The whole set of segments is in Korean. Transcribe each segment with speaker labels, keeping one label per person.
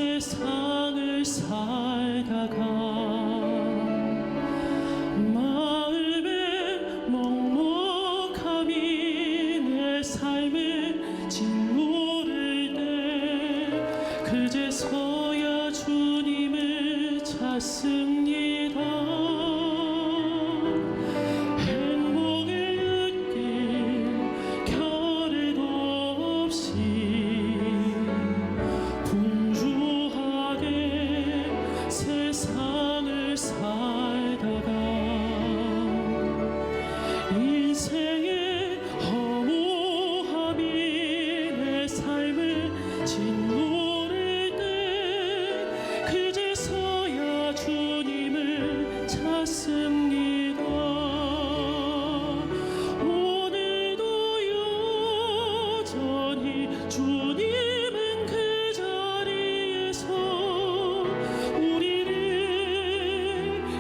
Speaker 1: 세상을 살다가 마음의 먹먹함이 내 삶을 짓누를 때 그제서야 주님을 찾습니다. 행복을 느낄 겨를도 없이 분주하게 세상을 살다가 인생의 허무함이 내 삶을 짓누를 때 그제서야 주님을 찾습니다. 오늘도 여전히 주님은 그 자리에서 우리를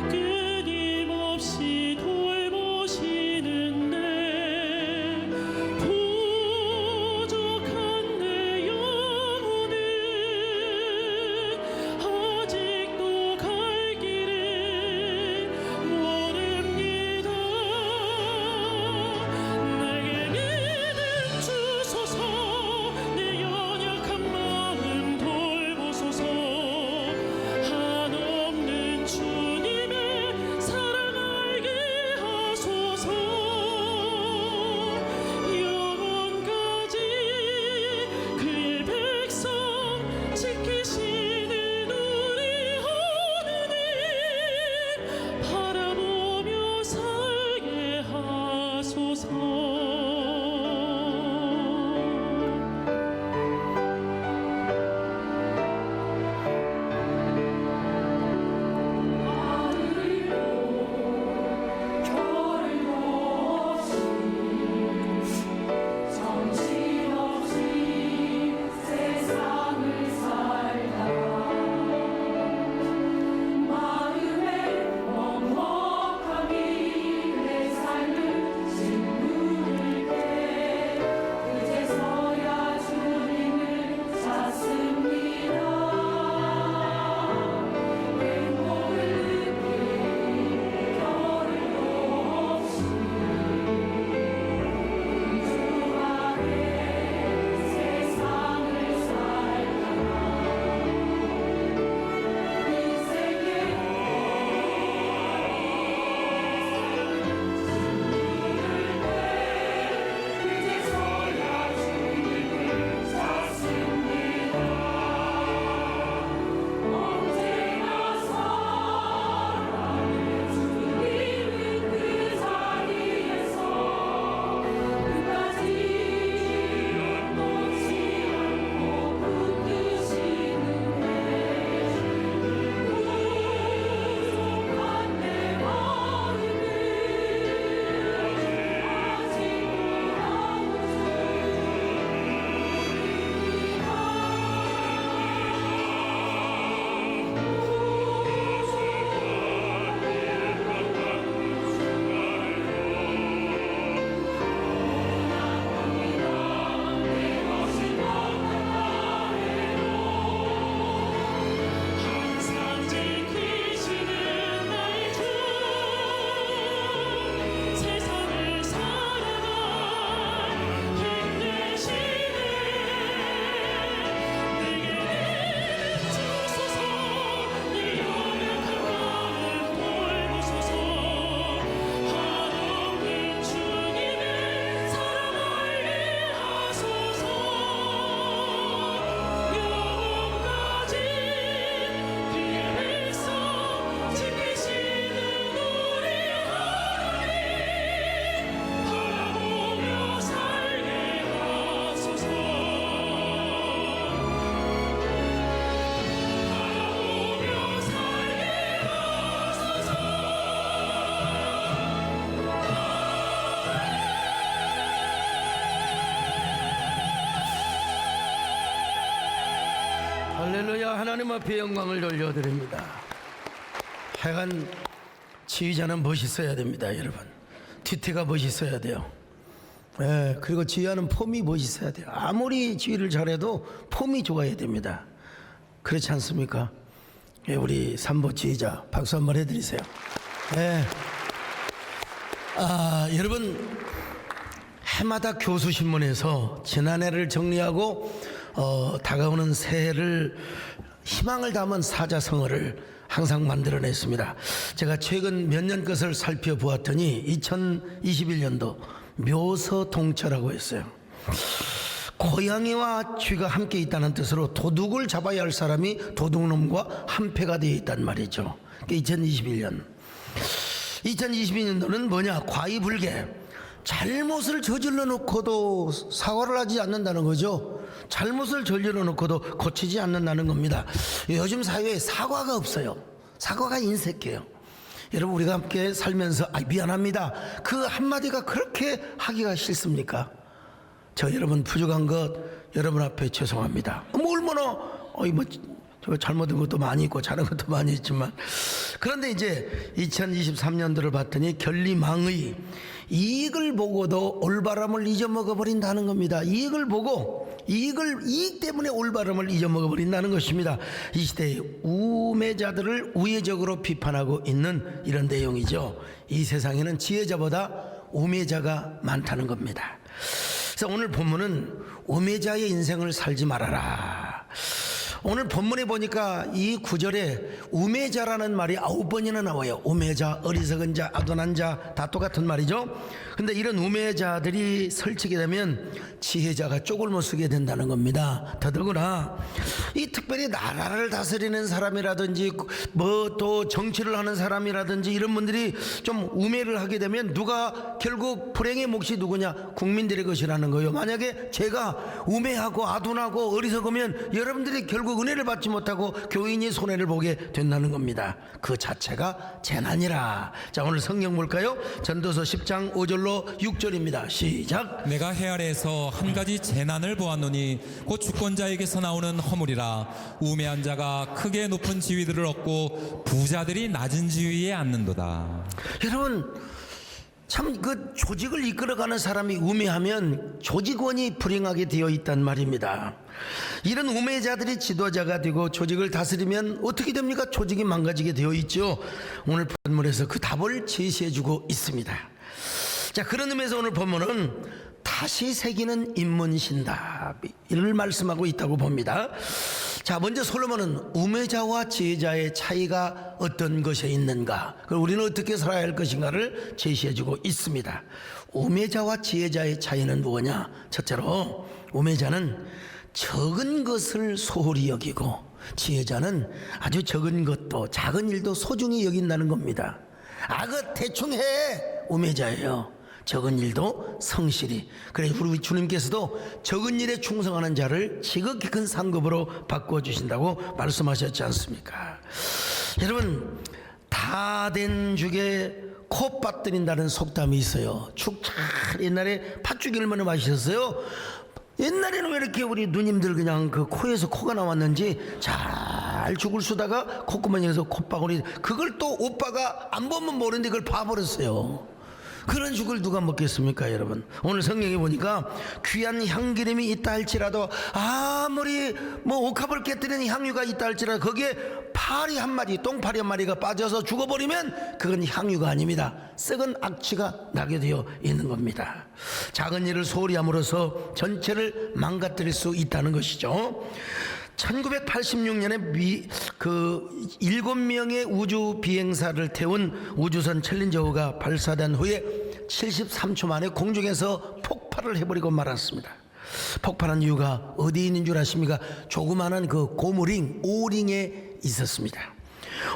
Speaker 1: 끊임없이 돌보시는데 부족한 내 영혼은 아직도 갈 길을 모릅니다. 내게 믿음 주소서. 내 연약한 마음 돌보소서. 한없는 주님의 사랑 알게 하소서. 영원까지 그의 백성 지키시는 우리 하느님 바라보며 살게 하소서.
Speaker 2: 정신없이 세상을 살다가 마음의 먹먹함이 내 삶을 짓누를 때 그제서야 주님을 찾습니다. 행복을 느낄 겨를도 없이 분주하게 세상을 살다가 인생의 그제서야 주님을 찾습니다. 언제나 사랑의 주님은 그 자리에서 끝까지 놓지 않고 붙드시는데 부족한 내 마음을 아직도
Speaker 1: 항상 지키시는 나의 주 세상을 살아가 힘내시네. 내게 믿음 주소서. 내 연약한 마음 돌보소서. 한없는 주님의 사랑 알게 하소서. 영원까지 그의 백성 지키시는 우리 하나님 바라보며 살게 하소서. 바라보며 살게 하소서.
Speaker 3: 할렐루야. 하나님 앞에 영광을 돌려드립니다. 하여간 지휘자는 멋있어야 됩니다. 여러분, 뒤태가 멋있어야 돼요. 그리고 지휘하는 폼이 멋있어야 돼요. 아무리 지휘를 잘해도 폼이 좋아야 됩니다. 그렇지 않습니까? 예, 우리 삼보 지휘자 박수 한번 해드리세요. 예. 여러분, 해마다 교수신문에서 지난해를 정리하고 다가오는 새해를 희망을 담은 사자성어를 항상 만들어냈습니다. 제가 최근 몇 년 것을 살펴보았더니 2021년도 묘서동처라고 했어요. 고양이와 쥐가 함께 있다는 뜻으로 도둑을 잡아야 할 사람이 도둑놈과 한패가 되어 있단 말이죠. 2021년 2022년도는 뭐냐? 과이불개. 잘못을 저질러 놓고도 사과를 하지 않는다는 거죠. 잘못을 저질러 놓고도 고치지 않는다는 겁니다. 요즘 사회에 사과가 없어요. 사과가 인색해요. 여러분, 우리가 함께 살면서 미안합니다, 그 한마디가 그렇게 하기가 싫습니까? 저 여러분 부족한 것 여러분 앞에 죄송합니다. 얼마나 저 잘못된 것도 많이 있고 잘한 것도 많이 있지만, 그런데 이제 2023년도를 봤더니 결리망의, 이익을 보고도 올바름을 잊어먹어 버린다는 겁니다. 이익을 보고 이익 때문에 올바름을 잊어먹어 버린다는 것입니다. 이 시대의 우매자들을 우회적으로 비판하고 있는 이런 내용이죠. 이 세상에는 지혜자보다 우매자가 많다는 겁니다. 그래서 오늘 본문은 우매자의 인생을 살지 말아라. 오늘 본문에 보니까 이 구절에 우매자라는 말이 9번이나 나와요. 우매자, 어리석은 자, 아둔한 자, 다 똑같은 말이죠. 근데 이런 우매자들이 설치게 되면 지혜자가 쪽을 못 쓰게 된다는 겁니다. 더더구나 이 특별히 나라를 다스리는 사람이라든지 뭐 또 정치를 하는 사람이라든지 이런 분들이 좀 우매를 하게 되면 누가 결국 불행의 몫이 누구냐? 국민들의 것이라는 거예요. 만약에 제가 우매하고 아둔하고 어리석으면 여러분들이 결국 은혜를 받지 못하고 교인이 손해를 보게 된다는 겁니다. 그 자체가 재난이라. 자, 오늘 성경 볼까요? 전도서 10장 5절로 6절입니다. 시작.
Speaker 4: 내가 해 아래에서 한 가지 재난을 보았노니 곧 주권자에게서 나오는 허물이라. 우매한 자가 크게 높은 지위들을 얻고 부자들이 낮은 지위에 앉는도다.
Speaker 3: 여러분, 참 그 조직을 이끌어가는 사람이 우매하면 조직원이 불행하게 되어 있단 말입니다. 이런 우매자들이 지도자가 되고 조직을 다스리면 어떻게 됩니까? 조직이 망가지게 되어 있죠. 오늘 본문에서 그 답을 제시해주고 있습니다. 자, 그런 의미에서 오늘 본문은 다시 새기는 인문신답을 말씀하고 있다고 봅니다. 자, 먼저 솔로몬은 우매자와 지혜자의 차이가 어떤 것에 있는가, 그리고 우리는 어떻게 살아야 할 것인가를 제시해주고 있습니다. 우매자와 지혜자의 차이는 뭐냐? 첫째로 우매자는 적은 것을 소홀히 여기고 지혜자는 아주 적은 것도 작은 일도 소중히 여긴다는 겁니다. 그 대충 해, 우매자예요. 적은 일도 성실히. 그래, 우리 주님께서도 적은 일에 충성하는 자를 지극히 큰 상급으로 바꿔주신다고 말씀하셨지 않습니까? 여러분, 다 된 죽에 코 빠뜨린다는 속담이 있어요. 죽 잘, 옛날에 팥죽이 얼마나 맛있었어요. 옛날에는 왜 이렇게 우리 누님들 그냥 그 코에서 코가 나왔는지 잘 죽을 쓰다가 콧구멍에서 콧방울이, 그걸 또 오빠가 안 보면 모르는데 그걸 봐버렸어요. 그런 죽을 누가 먹겠습니까, 여러분? 오늘 성경에 보니까 귀한 향기름이 있다 할지라도, 아무리 뭐 옥합을 깨뜨리는 향유가 있다 할지라도 거기에 파리 한 마리, 똥파리 한 마리가 빠져서 죽어버리면 그건 향유가 아닙니다. 썩은 악취가 나게 되어 있는 겁니다. 작은 일을 소홀히 함으로써 전체를 망가뜨릴 수 있다는 것이죠. 1986년에 7명의 우주 비행사를 태운 우주선 챌린저호가 발사된 후에 73초 만에 공중에서 폭발을 해버리고 말았습니다. 폭발한 이유가 어디에 있는 줄 아십니까? 조그마한 그 고무링, 오링에 있었습니다.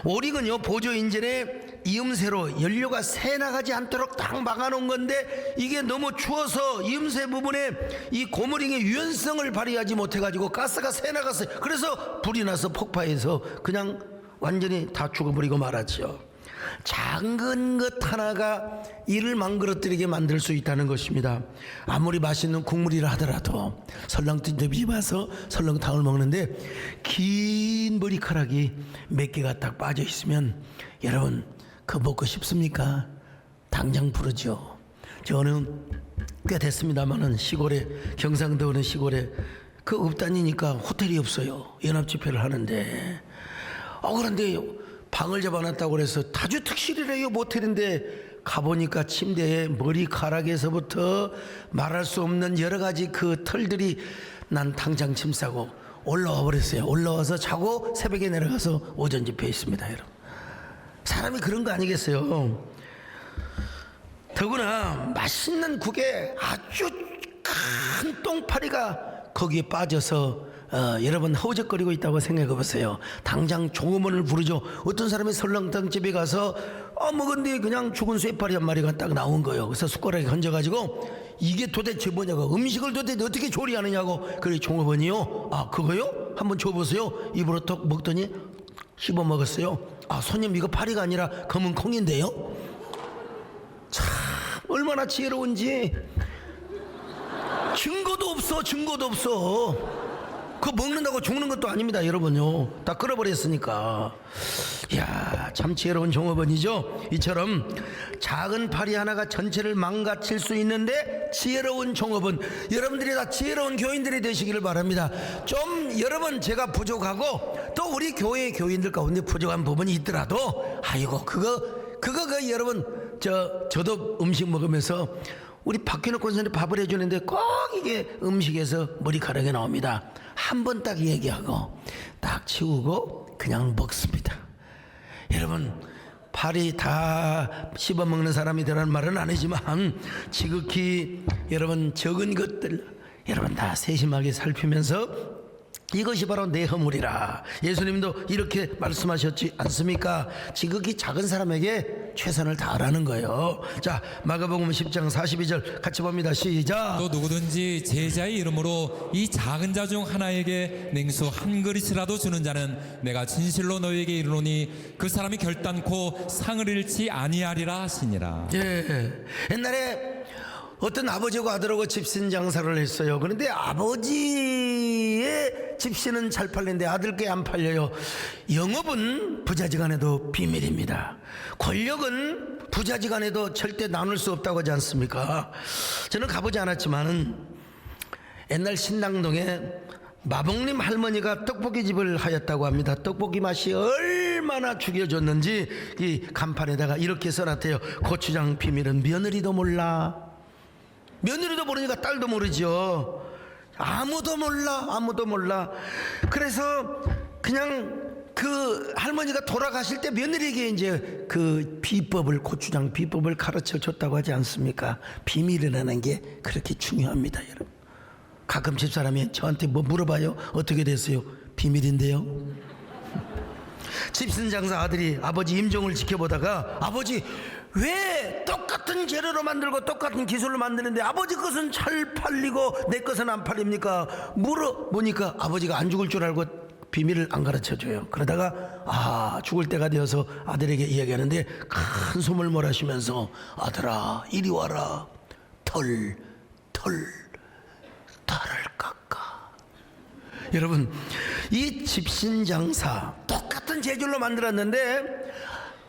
Speaker 3: 오링은요, 보조 인진에 이음새로 연료가 새 나가지 않도록 딱 막아놓은 건데, 이게 너무 추워서 이음새 부분에 이 고무링의 유연성을 발휘하지 못해가지고 가스가 새 나갔어요. 그래서 불이 나서 폭파해서 그냥 완전히 다 죽어버리고 말았죠. 작은 것 하나가 이를 망그러뜨리게 만들 수 있다는 것입니다. 아무리 맛있는 국물이라 하더라도 설렁탕 비벼서 설렁탕을 먹는데 긴 머리카락이 몇 개가 딱 빠져 있으면 여러분, 그거 먹고 싶습니까? 당장 부르죠. 저는 꽤 됐습니다만은 시골에, 경상도는 시골에 그 읍단이니까 호텔이 없어요. 연합집회를 하는데. 그런데 방을 잡아놨다고 그래서 다주특실이래요. 모텔인데 가보니까 침대에 머리카락에서부터 말할 수 없는 여러 가지 그 털들이, 난 당장 짐 싸고 올라와 버렸어요. 올라와서 자고 새벽에 내려가서 오전 집회에 있습니다. 여러분, 사람이 그런 거 아니겠어요? 더구나 맛있는 국에 아주 큰 똥파리가 거기에 빠져서 여러분 허우적거리고 있다고 생각해 보세요. 당장 종업원을 부르죠. 어떤 사람이 설렁탕집에 가서 먹은데 그냥 죽은 쇠파리 한 마리가 딱 나온 거예요. 그래서 숟가락에 건져가지고 이게 도대체 뭐냐고, 음식을 도대체 어떻게 조리하느냐고. 그래 종업원이요? 그거요? 한번 줘보세요. 입으로 톡 먹더니 씹어 먹었어요. 손님 이거 파리가 아니라 검은 콩인데요. 참 얼마나 지혜로운지. 증거도 없어. 그거 먹는다고 죽는 것도 아닙니다, 여러분요. 다 끓어버렸으니까. 이야, 참 지혜로운 종업원이죠. 이처럼 작은 파리 하나가 전체를 망가칠 수 있는데 지혜로운 종업원, 여러분들이 다 지혜로운 교인들이 되시기를 바랍니다. 좀 여러분 제가 부족하고 또 우리 교회 교인들 가운데 부족한 부분이 있더라도 그거 여러분 저도 음식 먹으면서 우리 박현욱 권사님 밥을 해주는데 꼭 이게 음식에서 머리카락이 나옵니다. 한 번 딱 얘기하고 딱 치우고 그냥 먹습니다. 여러분, 파리 다 씹어먹는 사람이 되라는 말은 아니지만 지극히 여러분 적은 것들 여러분 다 세심하게 살피면서 이것이 바로 내 허물이라. 예수님도 이렇게 말씀하셨지 않습니까? 지극히 작은 사람에게 최선을 다하라는 거예요. 자, 마가복음 10장 42절 같이 봅니다. 시작.
Speaker 4: 또 누구든지 제자의 이름으로 이 작은 자 중 하나에게 냉수 한 그릇이라도 주는 자는 내가 진실로 너희에게 이르노니 그 사람이 결단코 상을 잃지 아니하리라 하시니라.
Speaker 3: 예, 옛날에 어떤 아버지하고 아들하고 집신 장사를 했어요. 그런데 아버지의 집신은 잘 팔리는데 아들께 안 팔려요. 영업은 부자지간에도 비밀입니다. 권력은 부자지간에도 절대 나눌 수 없다고 하지 않습니까? 저는 가보지 않았지만 옛날 신당동에 마봉님 할머니가 떡볶이 집을 하였다고 합니다. 떡볶이 맛이 얼마나 죽여줬는지 이 간판에다가 이렇게 써놨대요. 고추장 비밀은 며느리도 몰라. 며느리도 모르니까 딸도 모르죠. 아무도 몰라. 그래서 그냥 그 할머니가 돌아가실 때 며느리에게 이제 그 비법을, 고추장 비법을 가르쳐 줬다고 하지 않습니까? 비밀이라는 게 그렇게 중요합니다, 여러분. 가끔 집사람이 저한테 뭐 물어봐요. 어떻게 됐어요? 비밀인데요. 집신장사 아들이 아버지 임종을 지켜보다가 아버지 왜 똑같은 재료로 만들고 똑같은 기술로 만드는데 아버지 것은 잘 팔리고 내 것은 안 팔립니까? 물어보니까 아버지가 안 죽을 줄 알고 비밀을 안 가르쳐줘요. 그러다가 죽을 때가 되어서 아들에게 이야기하는데 큰 숨을 몰아쉬면서 아들아 이리 와라. 털을 깎아. 여러분, 이 집신장사 똑같은 재질로 만들었는데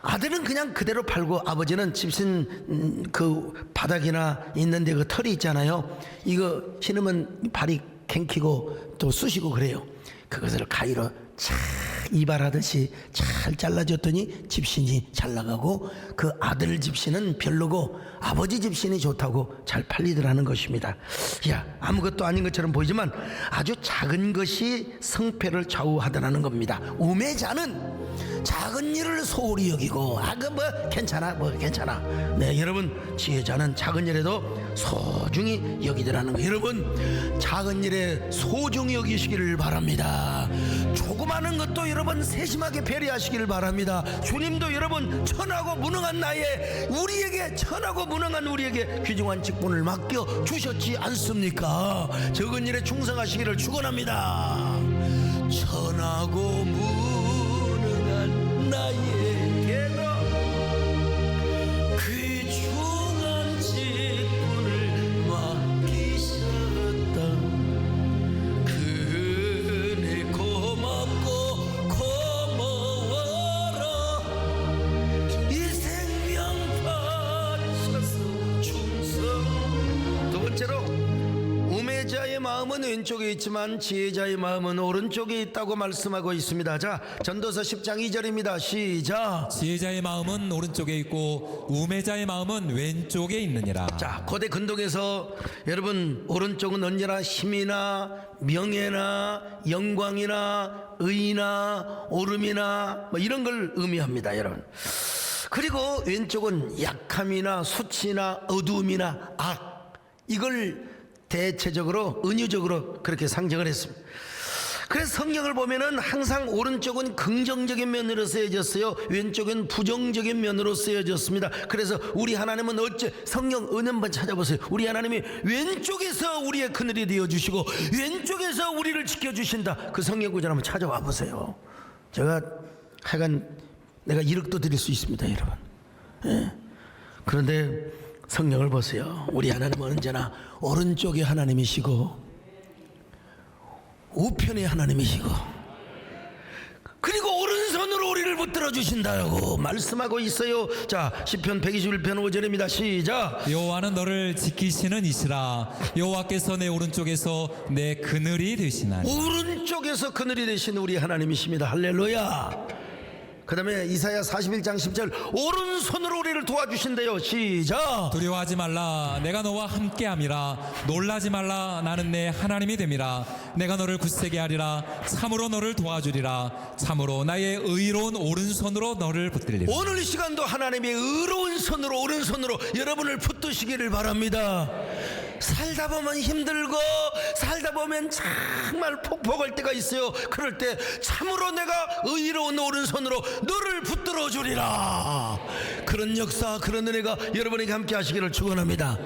Speaker 3: 아들은 그냥 그대로 팔고 아버지는 집신 그 바닥이나 있는데 그 털이 있잖아요. 이거 신으면 발이 갱키고 또 쑤시고 그래요. 그것을 가위로 착 이발하듯이 잘 잘라줬더니 집신이 잘 나가고 그 아들 집신은 별로고 아버지 집신이 좋다고 잘 팔리더라는 것입니다. 야, 아무것도 아닌 것처럼 보이지만 아주 작은 것이 성패를 좌우하더라는 겁니다. 우매자는 작은 일을 소홀히 여기고 괜찮아. 네, 여러분, 지혜자는 작은 일에도 소중히 여기더라는 거. 여러분, 작은 일에 소중히 여기시기를 바랍니다. 조그마한 것도 여러분 세심하게 배려하시기를 바랍니다. 주님도 여러분 천하고 무능한 나에 천하고 무능한 우리에게 귀중한 직분을 맡겨 주셨지 않습니까? 적은 일에 충성하시기를 축원합니다. 천하고 무능한 나에게도 귀중한 직분을 맡기셨다. 그네 고마워라. 이 생명 바쳐서 충성. 두 번째로 우매자의 마음은 왼쪽에 있지만 지혜자의 마음은 오른쪽에 있다고 말씀하고 있습니다. 자, 전도서 10장 2절입니다. 시작.
Speaker 4: 지혜자의 마음은 오른쪽에 있고 우매자의 마음은 왼쪽에 있느니라.
Speaker 3: 자, 고대 근동에서 여러분 오른쪽은 언제나 힘이나 명예나 영광이나 의나 오름이나 뭐 이런 걸 의미합니다, 여러분. 그리고 왼쪽은 약함이나 수치나 어두움이나 악, 이걸 대체적으로 은유적으로 그렇게 상정을 했습니다. 그래서 성경을 보면은 항상 오른쪽은 긍정적인 면으로 쓰여졌어요. 왼쪽은 부정적인 면으로 쓰여졌습니다. 그래서 우리 하나님은 어째 성경 은 한번 찾아보세요. 우리 하나님이 왼쪽에서 우리의 그늘이 되어 주시고 왼쪽에서 우리를 지켜 주신다. 그 성경 구절 한번 찾아와 보세요. 제가 하여간 내가 1억도 드릴 수 있습니다, 여러분. 예. 그런데 성령을 보세요. 우리 하나님은 언제나 오른쪽에 하나님이시고 우편에 하나님이시고 그리고 오른손으로 우리를 붙들어 주신다고 말씀하고 있어요. 자, 시편 121편 5절입니다. 시작.
Speaker 4: 여호와는 너를 지키시는 이시라. 여호와께서 내 오른쪽에서 내 그늘이 되시나니.
Speaker 3: 오른쪽에서 그늘이 되신 우리 하나님이십니다. 할렐루야. 그 다음에 이사야 41장 10절 오른손으로 우리를 도와주신대요. 시작.
Speaker 4: 두려워하지 말라. 내가 너와 함께함이라. 놀라지 말라. 나는 내 하나님이 됨이라. 내가 너를 굳세게 하리라. 참으로 너를 도와주리라. 참으로 나의 의로운 오른손으로 너를 붙들리라.
Speaker 3: 오늘 이 시간도 하나님의 의로운 손으로 오른손으로 여러분을 붙드시기를 바랍니다. 살다 보면 힘들고 살다 보면 정말 폭폭할 때가 있어요. 그럴 때 참으로 내가 의로운 오른손으로 너를 붙들어 주리라. 그런 역사, 그런 은혜가 여러분에게 함께 하시기를 축원합니다.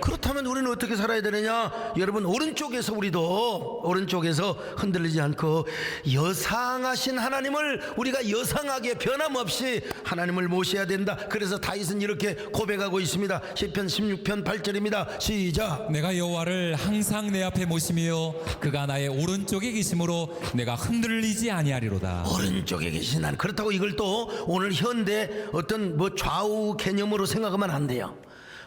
Speaker 3: 그렇다면 우리는 어떻게 살아야 되느냐? 여러분, 오른쪽에서 우리도 오른쪽에서 흔들리지 않고 여상하신 하나님을 우리가 여상하게 변함없이 하나님을 모셔야 된다. 그래서 다윗은 이렇게 고백하고 있습니다. 시편 16편 8절입니다. 시작.
Speaker 4: 내가 여호와를 항상 내 앞에 모시며 그가 나의 오른쪽에 계심으로 내가 흔들리지 아니하리로다.
Speaker 3: 오른쪽에 계신 하나님. 그렇다고 이걸 또 오늘 현대 어떤 뭐 좌우 개념으로 생각하면 안 돼요.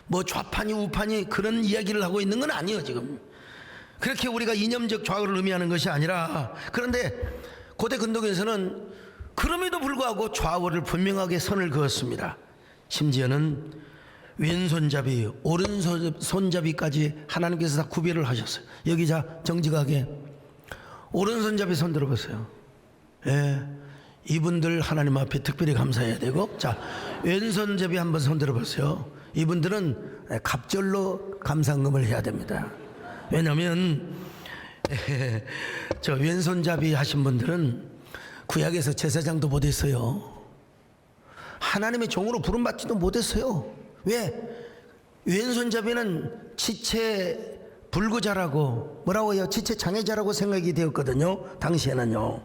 Speaker 3: 뭐 좌판이 우판이 그런 이야기를 하고 있는 건 아니에요. 지금 그렇게 우리가 이념적 좌우를 의미하는 것이 아니라, 그런데 고대 근동에서는 그럼에도 불구하고 좌우를 분명하게 선을 그었습니다. 심지어는 왼손잡이 오른손잡이까지 하나님께서 다 구별을 하셨어요. 여기 자 정직하게 오른손잡이 손 들어보세요. 예, 이분들 하나님 앞에 특별히 감사해야 되고, 자 왼손잡이 한번 손 들어보세요. 이분들은 갑절로 감상금을 해야 됩니다. 왜냐하면 저 왼손잡이 하신 분들은 구약에서 제사장도 못했어요. 하나님의 종으로 부름받지도 못했어요. 왜? 왼손잡이는 지체 불구자라고 뭐라고 해요? 지체 장애자라고 생각이 되었거든요. 당시에는요.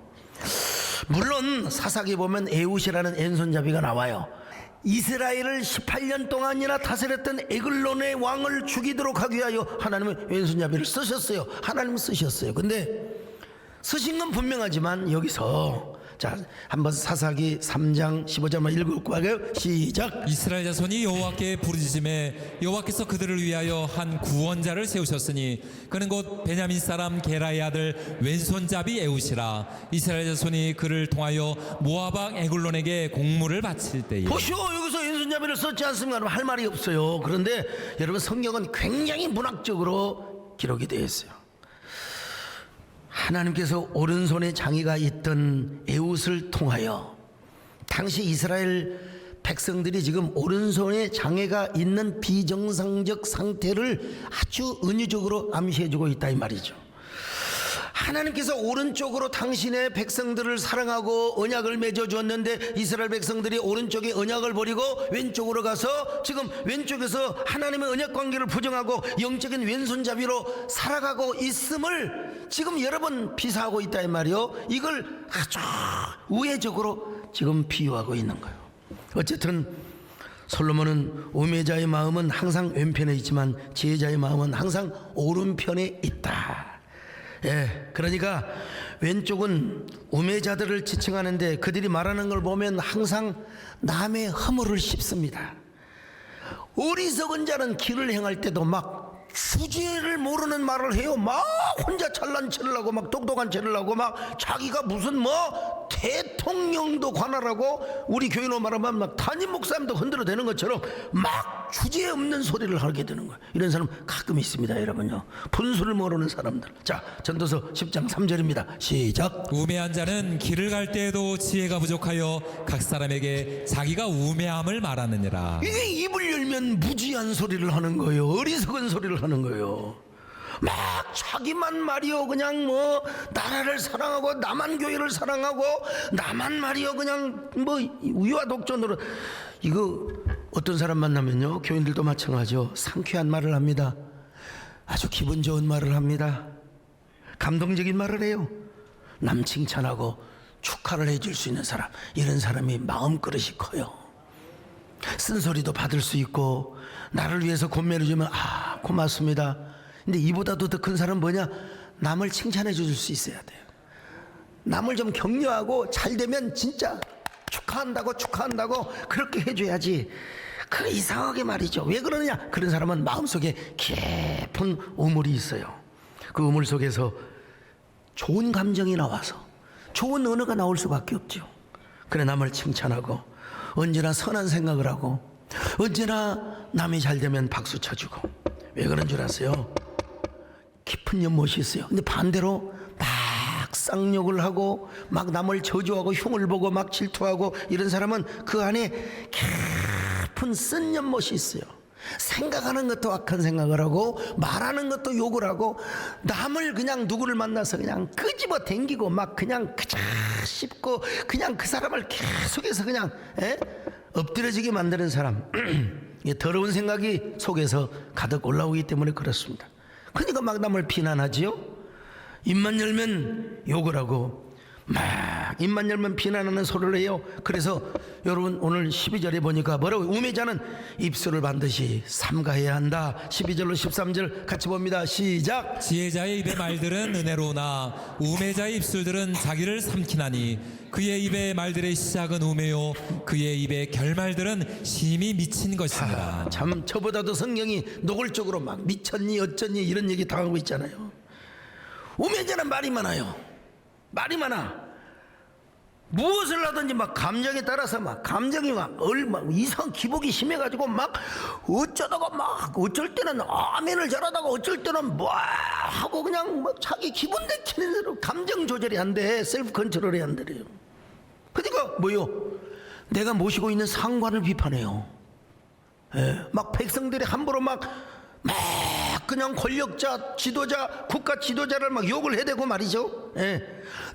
Speaker 3: 물론 사사기 보면 에웃이라는 왼손잡이가 나와요. 이스라엘을 18년 동안이나 다스렸던 에글론의 왕을 죽이도록 하기 위하여 하나님은 왼손잡이를 쓰셨어요. 하나님은 쓰셨어요. 근데 쓰신 건 분명하지만 여기서 자 한번 사사기 3장 15절만 읽고 가요. 시작.
Speaker 4: 이스라엘 자손이 여호와께 부르짖음에 여호와께서 그들을 위하여 한 구원자를 세우셨으니 그는 곧 베냐민 사람 게라의 아들 왼손잡이 에웃이라. 이스라엘 자손이 그를 통하여 모압 왕 에글론에게 공물을 바칠 때에.
Speaker 3: 보시오, 여기서 왼손잡이를 썼지 않습니까? 할 말이 없어요. 그런데 여러분, 성경은 굉장히 문학적으로 기록이 되어 있어요. 하나님께서 오른손에 장애가 있던 에웃을 통하여 당시 이스라엘 백성들이 지금 오른손에 장애가 있는 비정상적 상태를 아주 은유적으로 암시해주고 있다 이 말이죠. 하나님께서 오른쪽으로 당신의 백성들을 사랑하고 언약을 맺어주었는데 이스라엘 백성들이 오른쪽에 언약을 버리고 왼쪽으로 가서 지금 왼쪽에서 하나님의 언약 관계를 부정하고 영적인 왼손잡이로 살아가고 있음을 지금 여러 번 비사하고 있다 이 말이요. 이걸 아주 우회적으로 지금 비유하고 있는 거예요. 어쨌든 솔로몬은 우매자의 마음은 항상 왼편에 있지만 지혜자의 마음은 항상 오른편에 있다. 예, 그러니까 왼쪽은 우매자들을 지칭하는데 그들이 말하는 걸 보면 항상 남의 허물을 씹습니다. 어리석은 자는 길을 행할 때도 막 주제를 모르는 말을 해요. 막 혼자 잘난 체를 하고 막 똑똑한 체를 하고 막 자기가 무슨 뭐 대통령도 관할하고 우리 교인으로 말하면 막 담임 목사님도 흔들어대는 것처럼 막 주제 없는 소리를 하게 되는 거예요. 이런 사람 가끔 있습니다, 여러분요. 분수를 모르는 사람들. 자, 전도서 10장 3절입니다. 시작.
Speaker 4: 우매한 자는 길을 갈 때에도 지혜가 부족하여 각 사람에게 자기가 우매함을 말하느니라.
Speaker 3: 이게 입을 열면 무지한 소리를 하는 거예요. 어리석은 소리를 하는 거예요. 막 자기만 말이요 그냥 뭐 나라를 사랑하고 나만 교회를 사랑하고 나만 말이요 그냥 뭐 우유와 독전으로. 이거 어떤 사람 만나면요, 교인들도 마찬가지죠. 상쾌한 말을 합니다. 아주 기분 좋은 말을 합니다. 감동적인 말을 해요. 남 칭찬하고 축하를 해줄 수 있는 사람, 이런 사람이 마음그릇이 커요. 쓴소리도 받을 수 있고 나를 위해서 권면해 주면 아 고맙습니다. 근데 이보다도 더 큰 사람은 뭐냐? 남을 칭찬해 줄 수 있어야 돼요. 남을 좀 격려하고 잘 되면 진짜 축하한다고 그렇게 해줘야지. 그 이상하게 말이죠. 왜 그러느냐? 그런 사람은 마음속에 깊은 우물이 있어요. 그 우물 속에서 좋은 감정이 나와서 좋은 언어가 나올 수밖에 없죠. 그래 남을 칭찬하고 언제나 선한 생각을 하고 언제나 남이 잘 되면 박수 쳐주고. 왜 그런 줄 아세요? 깊은 연못이 있어요. 근데 반대로 막 쌍욕을 하고 막 남을 저주하고 흉을 보고 막 질투하고 이런 사람은 그 안에 깊은 쓴 연못이 있어요. 생각하는 것도 악한 생각을 하고 말하는 것도 욕을 하고 남을 그냥 누구를 만나서 그냥 끄집어 당기고 막 그냥 그자 씹고 그냥 그 사람을 계속해서 그냥 엎드려지게 만드는 사람. 더러운 생각이 속에서 가득 올라오기 때문에 그렇습니다. 그러니까 막 남을 비난하지요. 입만 열면 욕을 하고 막 입만 열면 비난하는 소리를 해요. 그래서 여러분 오늘 12절에 보니까 뭐라고? 우매자는 입술을 반드시 삼가해야 한다. 12절로 13절 같이 봅니다. 시작.
Speaker 4: 지혜자의 입의 말들은 은혜로우나 우매자의 입술들은 자기를 삼키나니 그의 입의 말들의 시작은 우매요 그의 입의 결말들은 심히 미친 것이니라.
Speaker 3: 참 저보다도 성경이 노골적으로 막 미쳤니 어쩌니 이런 얘기 당하고 있잖아요. 우매자는 말이 많아요. 말이 많아. 무엇을 하든지 막 감정에 따라서 막 감정이 막 이상 기복이 심해가지고 막 어쩌다가 막 어쩔 때는 아멘을 잘하다가 어쩔 때는 뭐 하고 그냥 막 자기 기분 내키는 대로 감정 조절이 안 돼. 셀프 컨트롤이 안 돼요. 그러니까 뭐요? 내가 모시고 있는 상관을 비판해요. 막 백성들이 함부로 막 그냥 권력자, 지도자, 국가 지도자를 막 욕을 해대고 말이죠.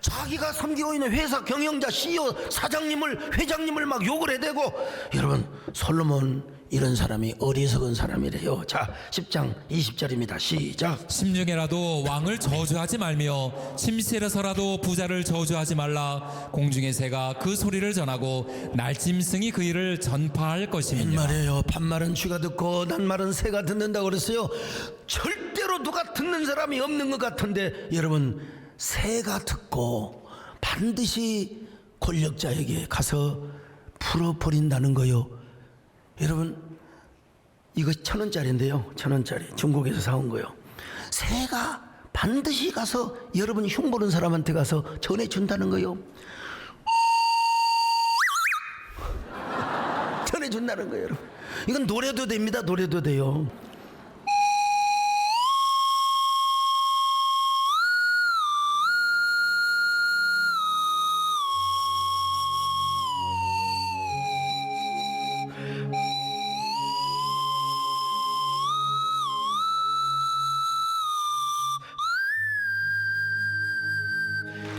Speaker 3: 자기가 섬기고 있는 회사 경영자, CEO, 사장님을, 회장님을 막 욕을 해대고. 여러분, 솔로몬 이런 사람이 어리석은 사람이래요. 자, 10장 20절입니다. 시작.
Speaker 4: 심중에라도 왕을 저주하지 말며 침실에서라도 부자를 저주하지 말라. 공중의 새가 그 소리를 전하고 날짐승이 그 일을 전파할 것이니라.
Speaker 3: 말이에요. 반말은 쥐가 듣고 낱말은 새가 듣는다고 그랬어요. 절대로 누가 듣는 사람이 없는 것 같은데 여러분, 새가 듣고 반드시 권력자에게 가서 풀어버린다는 거요. 여러분, 이거 1,000원짜리인데요. 1,000원짜리 중국에서 사온 거요. 새가 반드시 가서 여러분 흉보는 사람한테 가서 전해준다는 거요. 전해준다는 거예요, 여러분. 이건 노래도 됩니다. 노래도 돼요.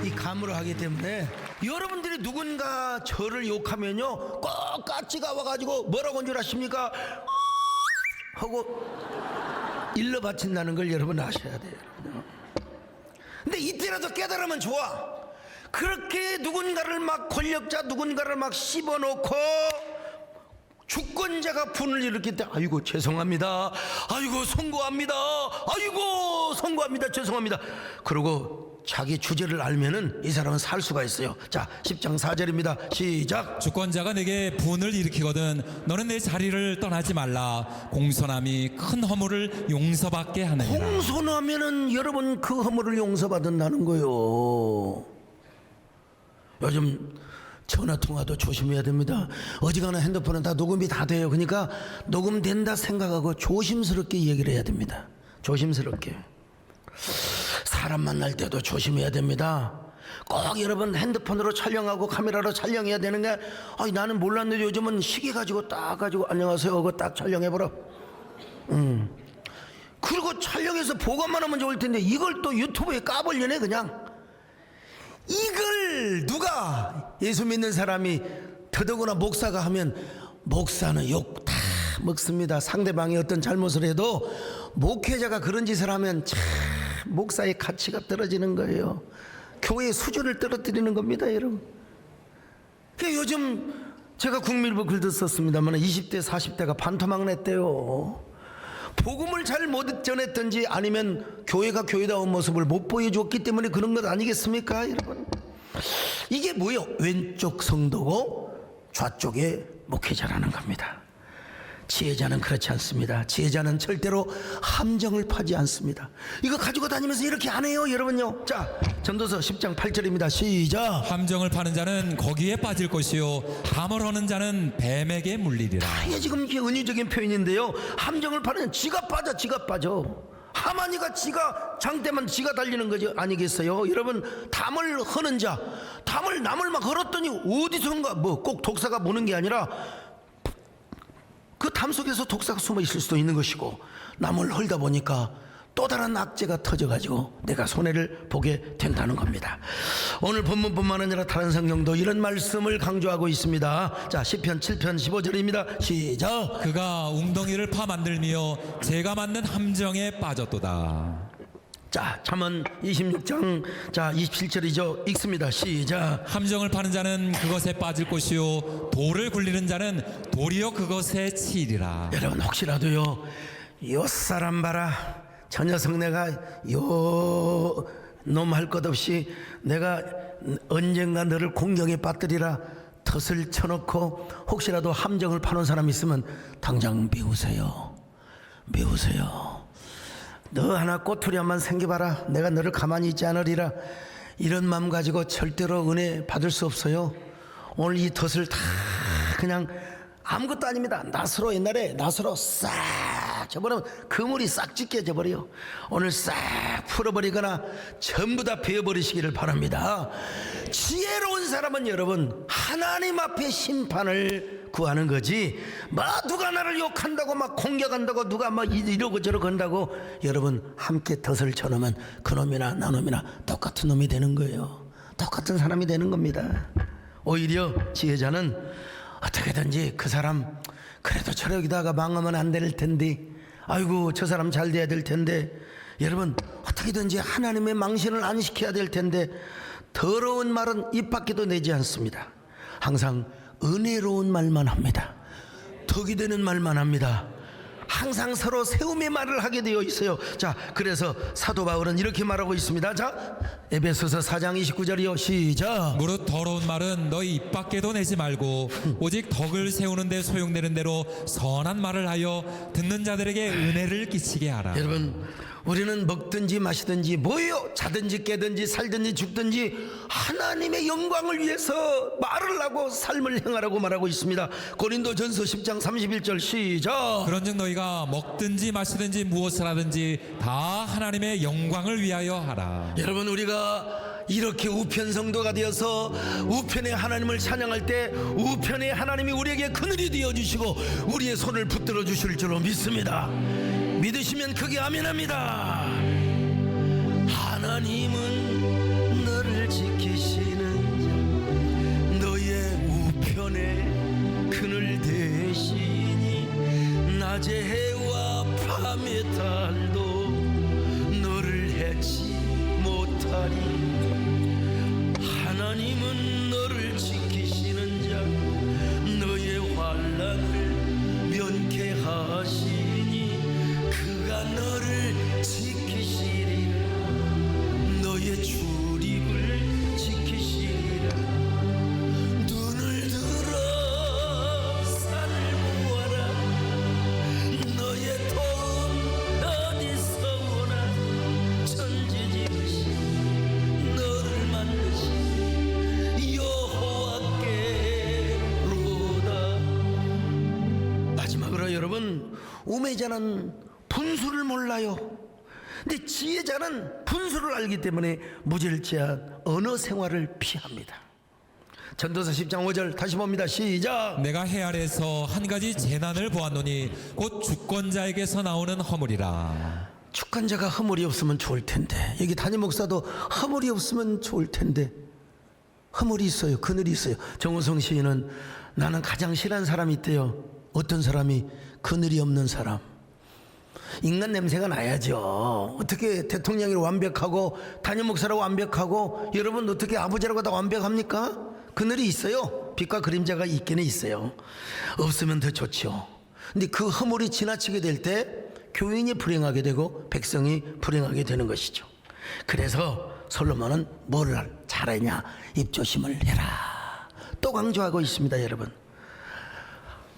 Speaker 3: 이 감으로 하기 때문에 여러분들이 누군가 저를 욕하면요 꼭 까치가 와가지고 뭐라고 한 줄 아십니까? 하고 일러 바친다는 걸 여러분 아셔야 돼요. 근데 이때라도 깨달으면 좋아. 그렇게 누군가를 막 권력자 누군가를 막 씹어놓고 주권자가 분을 일으킬 때 아이고 죄송합니다, 아이고 송구합니다, 아이고 송구합니다, 죄송합니다. 그러고 자기 주제를 알면은 이 사람은 살 수가 있어요. 자, 10장 4절입니다. 시작.
Speaker 4: 주권자가 내게 분을 일으키거든 너는 내 자리를 떠나지 말라. 공손함이 큰 허물을 용서받게 하느니라.
Speaker 3: 공손하면은 여러분 그 허물을 용서받는다는 거요. 요즘 전화 통화도 조심해야 됩니다. 어지간한 핸드폰은 다 녹음이 다 돼요. 그러니까 녹음된다 생각하고 조심스럽게 얘기를 해야 됩니다. 조심스럽게. 사람 만날 때도 조심해야 됩니다. 꼭 여러분 핸드폰으로 촬영하고 카메라로 촬영해야 되는 게 나는 몰랐는데 요즘은 시계 가지고 딱 가지고 안녕하세요 그거 딱 촬영해보라. 그리고 촬영해서 보관만 하면 좋을 텐데 이걸 또 유튜브에 까버리네 그냥. 이걸 누가 예수 믿는 사람이 더더구나 목사가 하면 목사는 욕 다 먹습니다. 상대방이 어떤 잘못을 해도 목회자가 그런 짓을 하면 참 목사의 가치가 떨어지는 거예요. 교회의 수준을 떨어뜨리는 겁니다 여러분. 그러니까 요즘 제가 국민일보 글도 썼습니다만 20대 40대가 반토막 냈대요. 복음을 잘 못 전했든지 아니면 교회가 교회다운 모습을 못 보여줬기 때문에 그런 것 아니겠습니까 여러분. 이게 뭐예요? 왼쪽 성도고 좌쪽에 목회자라는 겁니다. 지혜자는 그렇지 않습니다. 지혜자는 절대로 함정을 파지 않습니다. 이거 가지고 다니면서 이렇게 안 해요 여러분요. 자, 전도서 10장 8절입니다. 시작.
Speaker 4: 함정을 파는 자는 거기에 빠질 것이요 담을 허는 자는 뱀에게 물리리라.
Speaker 3: 이게 지금 이게 은유적인 표현인데요. 함정을 파는 지가 빠져. 하마니가 지가 장대만 지가 달리는 거죠 아니겠어요 여러분. 담을 허는 자, 담을 남을 막 걸었더니 어디선가 뭐 꼭 독사가 무는 게 아니라 그 담 속에서 독사가 숨어 있을 수도 있는 것이고, 남을 헐다 보니까 또 다른 악재가 터져가지고 내가 손해를 보게 된다는 겁니다. 오늘 본문뿐만 아니라 다른 성경도 이런 말씀을 강조하고 있습니다. 자, 시편 7편 15절입니다. 시작.
Speaker 4: 그가 웅덩이를 파 만들며 제가 만든 함정에 빠졌도다.
Speaker 3: 자, 잠언 26장 자 27절이죠. 읽습니다. 시작.
Speaker 4: 함정을 파는 자는 그것에 빠질 것이요 돌을 굴리는 자는 도리어 그것에 치리라.
Speaker 3: 여러분 혹시라도요, 요 사람 봐라, 저 녀석 내가 요 놈 할 것 없이 내가 언젠가 너를 공경에 빠뜨리라 덫을 쳐놓고 혹시라도 함정을 파는 사람 있으면 당장 미우세요. 너 하나 꼬투리 한번 생겨봐라, 내가 너를 가만히 있지 않으리라. 이런 마음 가지고 절대로 은혜 받을 수 없어요. 오늘 이 덫을 다 그냥 아무것도 아닙니다. 낫으로, 옛날에 낫으로 싹 쳐버리면 그물이 싹 찢겨져 버려요. 오늘 싹 풀어버리거나 전부 다 베어버리시기를 바랍니다. 지혜로운 사람은 여러분 하나님 앞에 심판을 구하는 거지, 막 누가 나를 욕한다고 막 공격한다고 누가 막 이러고 저러고 한다고 여러분 함께 덫을 쳐놓으면 그놈이나 나놈이나 똑같은 놈이 되는 거예요. 똑같은 사람이 되는 겁니다. 오히려 지혜자는 어떻게든지 그 사람 그래도 저러기다가 망하면 안 될 텐데, 아이고 저 사람 잘 돼야 될 텐데, 여러분 어떻게든지 하나님의 망신을 안 시켜야 될 텐데, 더러운 말은 입 밖에도 내지 않습니다. 항상 은혜로운 말만 합니다. 덕이 되는 말만 합니다. 항상 서로 세움의 말을 하게 되어 있어요. 자, 그래서 사도 바울은 이렇게 말하고 있습니다. 자, 에베소서 4장 29절이요. 시작.
Speaker 4: 무릇 더러운 말은 너희 입 밖에도 내지 말고 오직 덕을 세우는 데 소용되는 대로 선한 말을 하여 듣는 자들에게 은혜를 끼치게 하라.
Speaker 3: 여러분, 우리는 먹든지 마시든지 뭐예요? 자든지 깨든지 살든지 죽든지 하나님의 영광을 위해서 말을 하고 삶을 행하라고 말하고 있습니다. 고린도전서 10장 31절 시작.
Speaker 4: 그런즉 너희가 먹든지 마시든지 무엇을 하든지 다 하나님의 영광을 위하여 하라.
Speaker 3: 여러분, 우리가 이렇게 우편 성도가 되어서 우편의 하나님을 찬양할 때 우편의 하나님이 우리에게 그늘이 되어주시고 우리의 손을 붙들어 주실 줄로 믿습니다. 믿으시면 크게 아멘합니다. 하나님은 너를 지키시는 자, 너의 우편에 그늘 되시니 낮의 해와 밤의 달도 너를 해치 못하리. 하나님은 너를 지키시는 자, 너의 환난을 면케하시니 그가 너를 지키시리라. 너의 주 그러나 여러분, 우매자는 분수를 몰라요. 근데 지혜자는 분수를 알기 때문에 무절제한 언어 생활을 피합니다. 전도서 10장 5절 다시 봅니다. 시작.
Speaker 4: 내가 해 아래에서 한 가지 재난을 보았노니 곧 주권자에게서 나오는 허물이라.
Speaker 3: 주권자가 허물이 없으면 좋을 텐데, 여기 담임 목사도 허물이 없으면 좋을 텐데 허물이 있어요. 그늘이 있어요. 정우성 시인은 나는 가장 싫어하는 사람이 있대요. 어떤 사람이? 그늘이 없는 사람. 인간 냄새가 나야죠. 어떻게 대통령이 완벽하고 담임 목사라고 완벽하고, 여러분 어떻게 아버지라고 다 완벽합니까? 그늘이 있어요. 빛과 그림자가 있기는 있어요. 없으면 더 좋죠. 근데 그 허물이 지나치게 될 때 교인이 불행하게 되고 백성이 불행하게 되는 것이죠. 그래서 솔로몬은 뭐를 잘하냐? 입조심을 해라. 또 강조하고 있습니다. 여러분,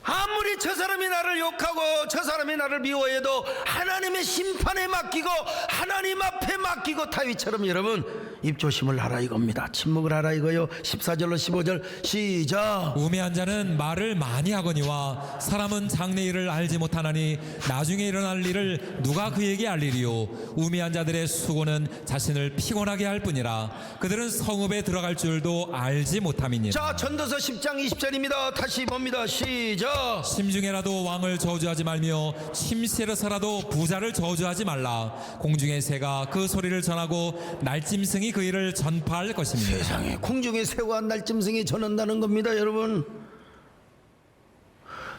Speaker 3: 아무리 저 사람이 나를 욕하고 저 사람이 나를 미워해도 하나님의 심판에 맡기고 하나님 앞에 맡기고 다윗처럼 여러분 입조심을 하라 이겁니다. 침묵을 하라 이거요. 14절로 15절 시작.
Speaker 4: 우매한 자는 말을 많이 하거니와 사람은 장래 일을 알지 못하나니 나중에 일어날 일을 누가 그에게 알리리요. 우매한 자들의 수고는 자신을 피곤하게 할 뿐이라 그들은 성읍에 들어갈 줄도 알지 못함이니라.
Speaker 3: 자, 전도서 10장 20절입니다. 다시 봅니다. 시작.
Speaker 4: 심중에라도 왕을 저주하지 말며 침실에서라도 부자를 저주하지 말라. 공중의 새가 그 소리를 전하고 날짐승이 그 일을 전파할 것입니다.
Speaker 3: 세상에, 공중의 새와 날짐승이 전한다는 겁니다. 여러분,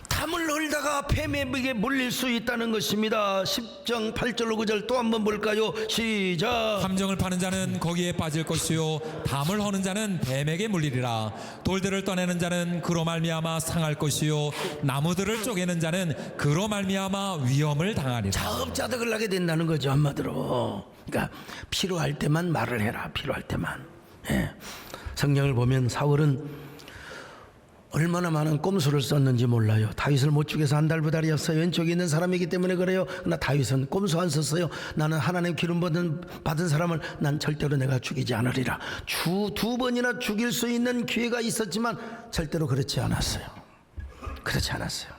Speaker 3: 담을 널다가 뱀에게 물릴 수 있다는 것입니다. 10장 8절로 9절 또 한번 볼까요? 시작.
Speaker 4: 함정을 파는 자는 거기에 빠질 것이요 담을 허는 자는 뱀에게 물리리라. 돌들을 떠내는 자는 그로 말미암아 상할 것이요 나무들을 쪼개는 자는 그로 말미암아 위험을 당하리라.
Speaker 3: 자업자득을 하게 된다는 거죠, 한마디로. 그러니까 필요할 때만 말을 해라. 필요할 때만. 예. 성경을 보면 사울은 얼마나 많은 꼼수를 썼는지 몰라요. 다윗을 못 죽여서 안달부달이었어요. 왼쪽에 있는 사람이기 때문에 그래요. 그러나 다윗은 꼼수 안 썼어요. 나는 하나님 기름 받은 사람을 난 절대로 내가 죽이지 않으리라. 두 번이나 죽일 수 있는 기회가 있었지만 절대로 그렇지 않았어요. 그렇지 않았어요.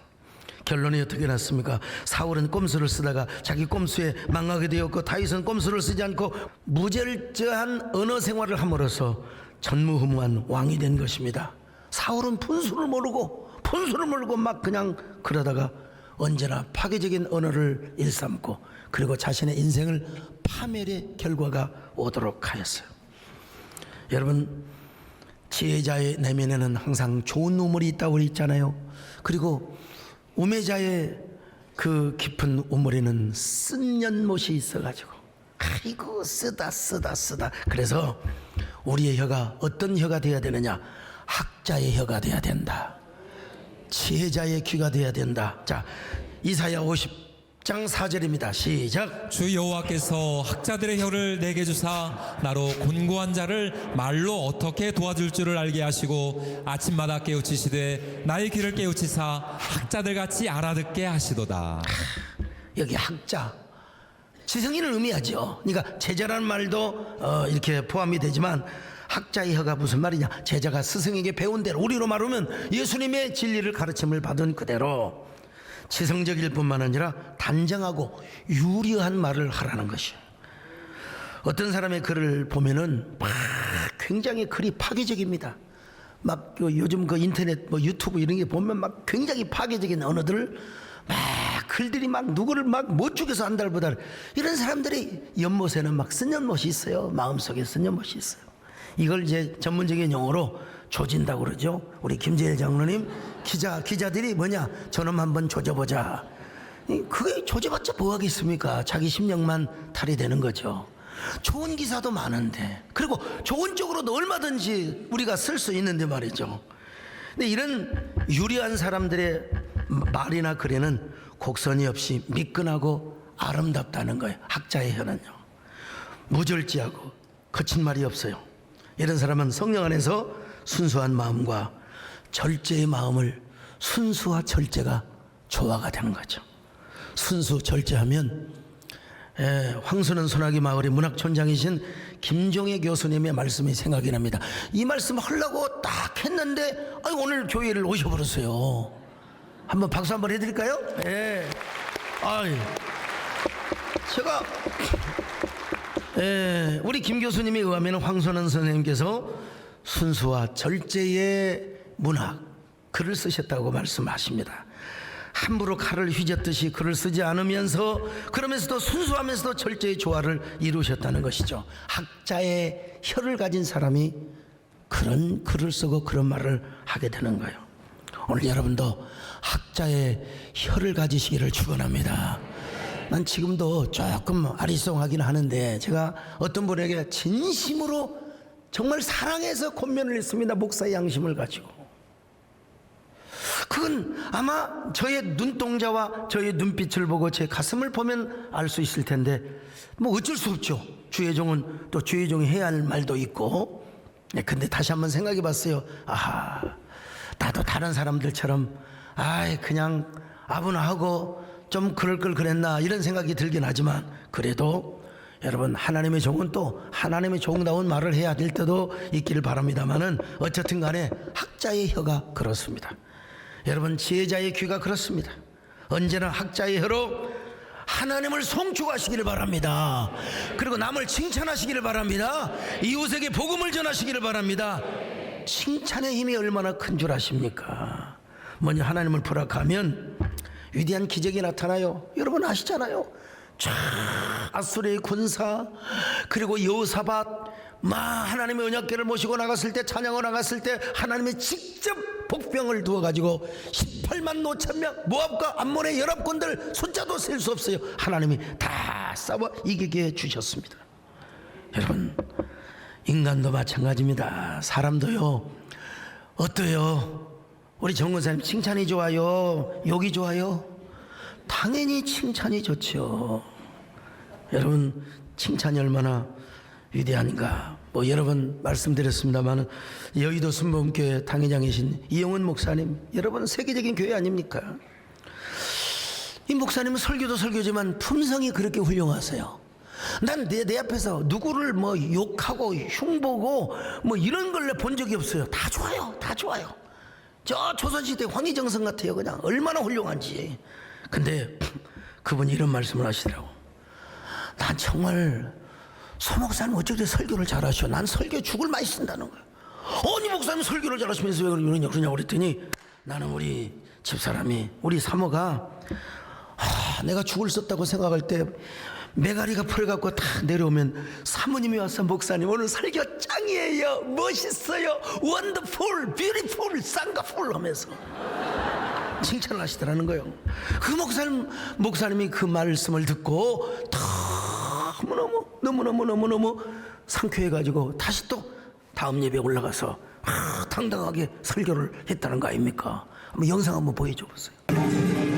Speaker 3: 결론이 어떻게 났습니까? 사울은 꼼수를 쓰다가 자기 꼼수에 망하게 되었고, 다윗은 꼼수를 쓰지 않고 무절제한 언어 생활을 함으로써 전무후무한 왕이 된 것입니다. 사울은 분수를 모르고 막 그냥 그러다가 언제나 파괴적인 언어를 일삼고, 그리고 자신의 인생을 파멸의 결과가 오도록 하였어요. 여러분, 지혜자의 내면에는 항상 좋은 우물이 있다고 했잖아요. 그리고 우매자의 그 깊은 우물에는 쓴 연못이 있어가지고, 아이고 쓰다. 그래서 우리의 혀가 어떤 혀가 되어야 되느냐? 학자의 혀가 되어야 된다. 지혜자의 귀가 되어야 된다. 자, 이사야 50장 4절입니다. 시작.
Speaker 4: 주 여호와께서 학자들의 혀를 내게 주사 나로 곤고한 자를 말로 어떻게 도와줄 줄을 알게 하시고 아침마다 깨우치시되 나의 귀를 깨우치사 학자들같이 알아듣게 하시도다.
Speaker 3: 여기 학자, 지성인을 의미하죠. 그러니까 제자라는 말도 이렇게 포함이 되지만, 학자의 혀가 무슨 말이냐? 제자가 스승에게 배운 대로, 우리로 말하면 예수님의 진리를 가르침을 받은 그대로 지성적일 뿐만 아니라 단정하고 유려한 말을 하라는 것이에요. 어떤 사람의 글을 보면은 막 굉장히 글이 파괴적입니다. 막 요즘 그 인터넷 유튜브 이런 게 보면 막 굉장히 파괴적인 언어들, 막 글들이 막 누구를 막 못 죽여서 안달보다, 이런 사람들이 연못에는 막 쓴 연못이 있어요. 마음속에 쓴 연못이 있어요. 이걸 이제 전문적인 용어로 조진다고 그러죠. 우리 김재일 장로님, 기자들이 뭐냐, 저놈 한번 조져보자. 그게 조져봤자 뭐 하겠습니까? 자기 심령만 탈이 되는 거죠. 좋은 기사도 많은데, 그리고 좋은 쪽으로도 얼마든지 우리가 쓸 수 있는데 말이죠. 근데 이런 유리한 사람들의 말이나 글에는 곡선이 없이 미끈하고 아름답다는 거예요. 학자의 혀는요, 무절제하고 거친 말이 없어요. 이런 사람은 성령 안에서 순수한 마음과 절제의 마음을, 순수와 절제가 조화가 되는 거죠. 순수 절제하면, 황순원 소나기 마을의 문학촌장이신 김종혜 교수님의 말씀이 생각이 납니다. 이 말씀 하려고 딱 했는데 오늘 교회를 오셔버렸어요. 한번 박수 한번 해드릴까요? 예. 아이, 제가 우리 김 교수님에 의하면 황선원 선생님께서 순수와 절제의 문학 글을 쓰셨다고 말씀하십니다. 함부로 칼을 휘젓듯이 글을 쓰지 않으면서 그러면서도 순수하면서도 절제의 조화를 이루셨다는 것이죠. 학자의 혀를 가진 사람이 그런 글을 쓰고 그런 말을 하게 되는 거예요. 오늘 여러분도 학자의 혀를 가지시기를 축원합니다. 난 지금도 조금 아리송하긴 하는데 제가 어떤 분에게 진심으로 정말 사랑해서 권면을 했습니다. 목사의 양심을 가지고. 그건 아마 저의 눈동자와 저의 눈빛을 보고 제 가슴을 보면 알 수 있을 텐데 뭐 어쩔 수 없죠. 주의 종은 또 주의 종이 해야 할 말도 있고. 근데 다시 한번 생각해 봤어요. 아하, 나도 다른 사람들처럼 그냥 아분하고 좀 그럴 걸 그랬나 이런 생각이 들긴 하지만 그래도 여러분 하나님의 종은 또 하나님의 종다운 말을 해야 될 때도 있기를 바랍니다만은 어쨌든 간에 학자의 혀가 그렇습니다. 여러분 지혜자의 귀가 그렇습니다. 언제나 학자의 혀로 하나님을 송축하시기를 바랍니다. 그리고 남을 칭찬하시기를 바랍니다. 이웃에게 복음을 전하시기를 바랍니다. 칭찬의 힘이 얼마나 큰 줄 아십니까? 먼저 하나님을 부락하면 위대한 기적이 나타나요. 여러분 아시잖아요. 쫙 아수르의 군사 그리고 여호사밧 하나님의 언약궤를 모시고 나갔을 때 찬양을 나갔을 때 하나님이 직접 복병을 두어가지고 18만 5천 명 모압과 암몬의 연합군들 숫자도 셀 수 없어요. 하나님이 다 싸워 이기게 해주셨습니다. 여러분 인간도 마찬가지입니다. 사람도요. 어때요? 우리 정근사님 칭찬이 좋아요? 욕이 좋아요? 당연히 칭찬이 좋죠. 여러분 칭찬이 얼마나 위대한가. 여러 번 말씀드렸습니다만 여의도 순복음교회 당회장이신 이용은 목사님, 여러분 세계적인 교회 아닙니까? 이 목사님은 설교도 설교지만 품성이 그렇게 훌륭하세요. 난 내 앞에서 누구를 욕하고 흉보고 이런 걸 본 적이 없어요. 다 좋아요. 다 좋아요. 저 조선시대 황희정성 같아요. 그냥 얼마나 훌륭한지. 근데 그분이 이런 말씀을 하시더라고. 난 정말 서 목사님 어쩌게 설교를 잘하셔. 난 설교 죽을 많이 쓴다는 거야. 아니 목사님 설교를 잘하시면서 왜 그러냐고 그랬더니 나는 우리 집사람이 우리 사모가 내가 죽을 썼다고 생각할 때 메가리가 풀어갖고 탁 내려오면 사모님이 와서 목사님 오늘 설교 짱이에요. 멋있어요. 원더풀, 뷰티풀, 쌍꺼풀 하면서 칭찬을 하시더라는 거예요. 그 목사님이 그 말씀을 듣고 너무너무 상쾌해가지고 다시 또 다음 예배에 올라가서 당당하게 설교를 했다는 거 아닙니까? 한번 영상 한번 보여줘 보세요.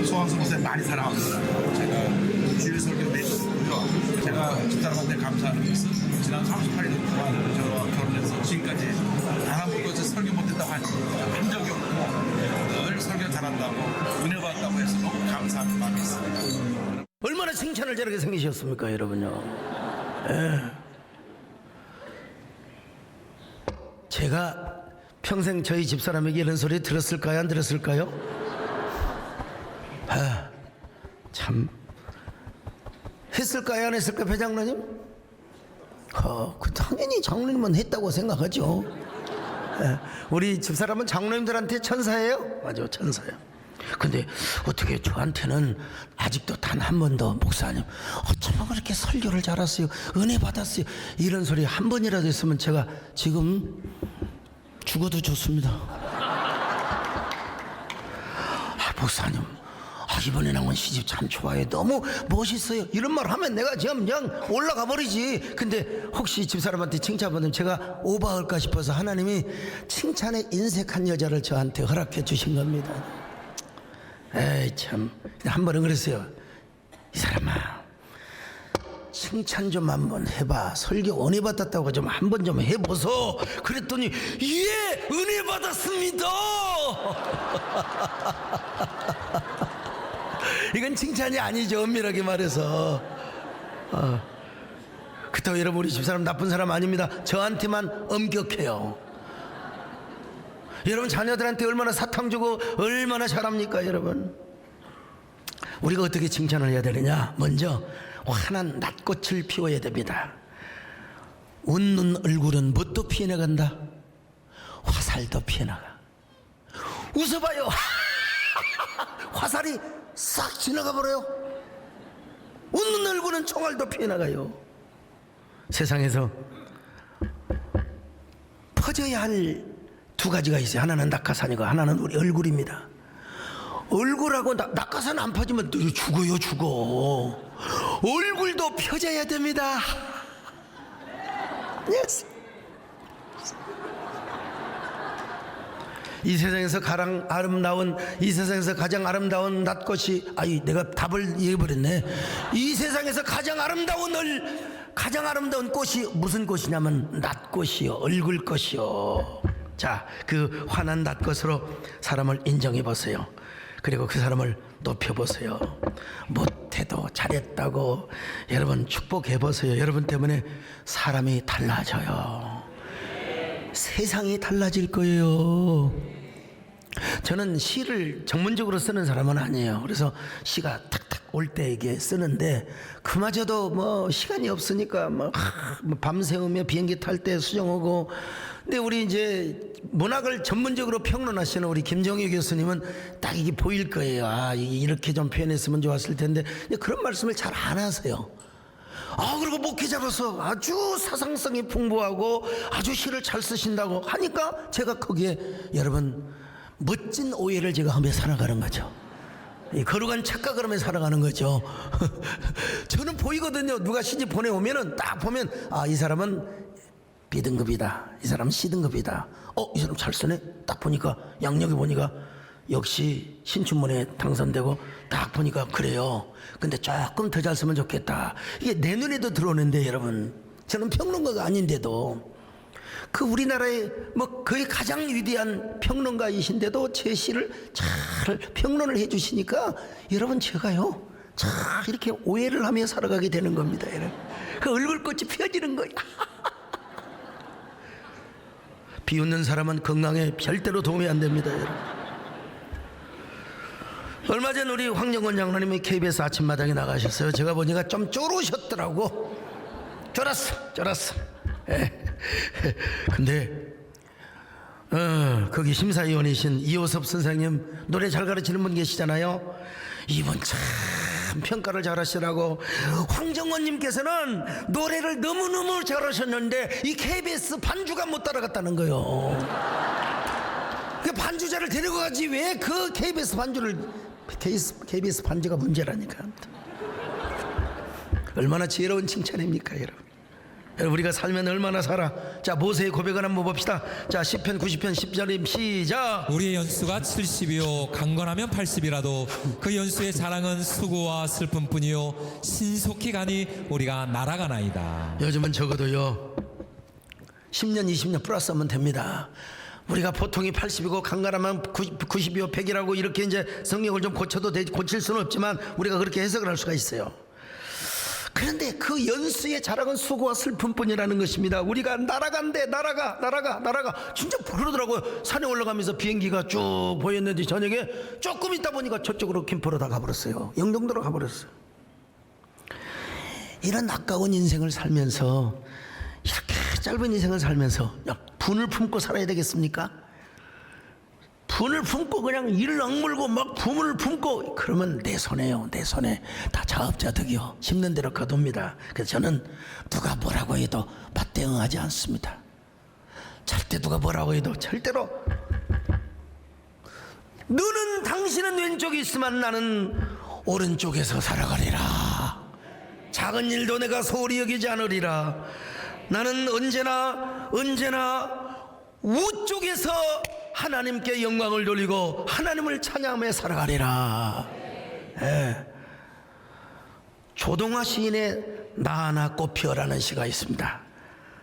Speaker 5: 소환수 목사님 많이 사랑합니다. 제가 주일 설교 매주고요. 제가 집사람한테 감사하는 것은 지난 38년 동안 저와 결혼해서 지금까지 단 한 번도 설교 못했다고 한 적이 없고 늘 설교 잘한다고 은혜 받았다고 해서 너무 감사한 마음이 있습니다.
Speaker 3: 얼마나 칭찬을 저렇게 생기셨습니까 여러분요. 제가 평생 저희 집사람에게 이런 소리 들었을까요? 안 들었을까요? 참 했을까요? 안 했을까요? 배장로님? 그 당연히 장로님은 했다고 생각하죠. 우리 집사람은 장로님들한테 천사예요? 맞아, 천사예요. 근데 어떻게 저한테는 아직도 단 한 번도 목사님 어쩌면 그렇게 설교를 잘했어요, 은혜 받았어요, 이런 소리 한 번이라도 했으면 제가 지금 죽어도 좋습니다. 목사님 이번에 나온 시집 참 좋아요, 너무 멋있어요, 이런 말 하면 내가 그냥 올라가 버리지. 근데 혹시 집사람한테 칭찬받으면 제가 오버할까 싶어서 하나님이 칭찬에 인색한 여자를 저한테 허락해 주신 겁니다. 에이 참, 한 번은 그랬어요. 이 사람아 칭찬 좀 한번 해봐, 설교 은혜 받았다고 좀 한 번 좀 해보소. 그랬더니 예 은혜 받았습니다. 이건 칭찬이 아니죠, 엄밀하게 말해서. 그렇다고 여러분 우리 집사람 나쁜 사람 아닙니다. 저한테만 엄격해요. 여러분 자녀들한테 얼마나 사탕 주고 얼마나 잘합니까 여러분? 우리가 어떻게 칭찬을 해야 되느냐? 먼저 환한 낫꽃을 피워야 됩니다. 웃는 얼굴은 뭣도 피해나간다? 화살도 피해나가. 웃어봐요. 화살이 싹 지나가 버려요. 웃는 얼굴은 총알도 피해나가요. 세상에서 퍼져야 할 두 가지가 있어요. 하나는 낙하산이고 하나는 우리 얼굴입니다. 얼굴하고 낙하산 안 퍼지면 죽어요, 죽어. 얼굴도 펴져야 됩니다. Yes. 이 세상에서 가장 아름다운 낫꽃이, 내가 답을 얘기해버렸네. 이 세상에서 가장 아름다운 꽃이 무슨 꽃이냐면 낫꽃이요, 얼굴꽃이요. 자, 그 환한 낫꽃으로 사람을 인정해 보세요. 그리고 그 사람을 높여 보세요. 못해도 잘했다고 여러분 축복해 보세요. 여러분 때문에 사람이 달라져요. 세상이 달라질 거예요. 저는 시를 전문적으로 쓰는 사람은 아니에요. 그래서 시가 탁탁 올 때 이게 쓰는데 그마저도 뭐 시간이 없으니까 밤새우며 비행기 탈 때 수정하고. 근데 우리 이제 문학을 전문적으로 평론하시는 우리 김정희 교수님은 딱 이게 보일 거예요. 이렇게 좀 표현했으면 좋았을 텐데 그런 말씀을 잘 안 하세요. 그리고 목회자로서 아주 사상성이 풍부하고 아주 시를 잘 쓰신다고 하니까 제가 거기에 여러분 멋진 오해를 제가 하며 살아가는 거죠. 이 거룩한 착각을 하며 살아가는 거죠. 저는 보이거든요. 누가 시집 보내오면은 딱 보면 이 사람은 B등급이다, 이 사람은 C등급이다, 이 사람 잘 쓰네. 딱 보니까 양력에 보니까 역시 신춘문예 당선되고 딱 보니까 그래요. 근데 조금 더 잘 쓰면 좋겠다. 이게 내 눈에도 들어오는데 여러분, 저는 평론가가 아닌데도 그 우리나라의 뭐 거의 가장 위대한 평론가이신데도 제 시를 잘 평론을 해주시니까 여러분 제가요 잘 이렇게 오해를 하며 살아가게 되는 겁니다. 여러분. 그 얼굴꽃이 펴지는 거야. 비웃는 사람은 건강에 절대로 도움이 안 됩니다. 여러분. 얼마 전 우리 황정원 장로님이 KBS 아침마당에 나가셨어요. 제가 보니까 좀 쫄으셨더라고. 쫄았어. 근데 거기 심사위원이신 이호섭 선생님 노래 잘 가르치는 분 계시잖아요. 이분 참 평가를 잘하시라고. 황정원님께서는 노래를 너무너무 잘하셨는데 이 KBS 반주가 못 따라갔다는 거예요. 그 반주자를 데리고 가지 왜 그 KBS 반주가 문제라니까. 얼마나 지혜로운 칭찬입니까 여러분. 여러분 우리가 살면 얼마나 살아. 자, 모세의 고백을 한번 봅시다. 자, 시편 90편 10절임 시작.
Speaker 4: 우리의 연수가 70이요 강건하면 80이라도 그 연수의 자랑은 수고와 슬픔뿐이요 신속히 가니 우리가 날아가나이다.
Speaker 3: 요즘은 적어도요 10년 20년 플러스하면 됩니다. 우리가 보통이 80이고 강건하면 90이요 100이라고 이렇게 이제 성경을 좀 고쳐도 고칠 수는 없지만 우리가 그렇게 해석을 할 수가 있어요. 그런데 그 연수의 자랑은 수고와 슬픔뿐이라는 것입니다. 우리가 날아간대. 날아가 진짜 그러더라고요. 산에 올라가면서 비행기가 쭉 보였는데 저녁에 조금 있다 보니까 저쪽으로 김포로 다 가버렸어요. 영종도로 가버렸어요. 이런 아까운 인생을 살면서, 이렇게 짧은 인생을 살면서 분을 품고 살아야 되겠습니까? 분을 품고 그냥 이를 악물고 막 분을 품고 그러면 내 손에요. 내 손에 다 자업자득이요. 심는 대로 거둡니다. 그래서 저는 누가 뭐라고 해도 맞대응하지 않습니다. 절대 누가 뭐라고 해도 절대로. 너는 당신은 왼쪽에 있으면 나는 오른쪽에서 살아가리라. 작은 일도 내가 소홀히 여기지 않으리라. 나는 언제나 우쪽에서 하나님께 영광을 돌리고 하나님을 찬양하며 살아가리라. 조동아 시인의 나 하나 꽃 피어라는 시가 있습니다.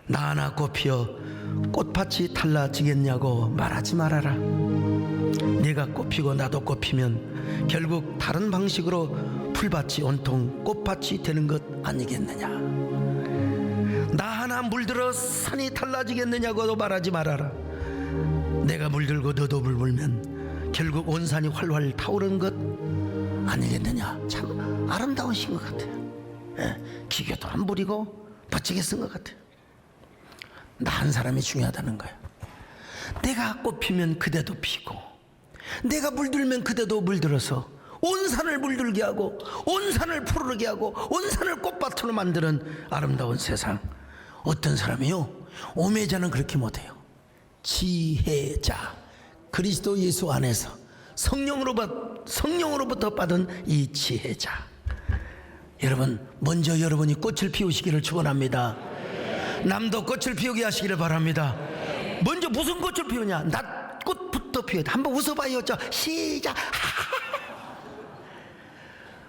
Speaker 3: 나 하나 꽃 피어 꽃밭이 달라지겠냐고 말하지 말아라. 네가 꽃 피고 나도 꽃 피면 결국 다른 방식으로 풀밭이 온통 꽃밭이 되는 것 아니겠느냐. 나 하나 물들어 산이 달라지겠느냐고도 말하지 말아라. 내가 물들고 너도 물불면 결국 온 산이 활활 타오르는 것 아니겠느냐. 참 아름다운 시인 것 같아요. 예, 기교도 안 부리고 멋지게 쓴 것 같아요. 나 한 사람이 중요하다는 거예요. 내가 꽃피면 그대도 피고, 내가 물들면 그대도 물들어서 온 산을 물들게 하고 온 산을 푸르르게 하고 온 산을 꽃밭으로 만드는 아름다운 세상. 어떤 사람이요? 오매자는 그렇게 못해요. 지혜자, 그리스도 예수 안에서 성령으로부터 받은 이 지혜자. 여러분, 먼저 여러분이 꽃을 피우시기를 축원합니다. 남도 꽃을 피우게 하시기를 바랍니다. 먼저 무슨 꽃을 피우냐? 낫꽃부터 피워야 돼. 한번 웃어봐요. 저 시작.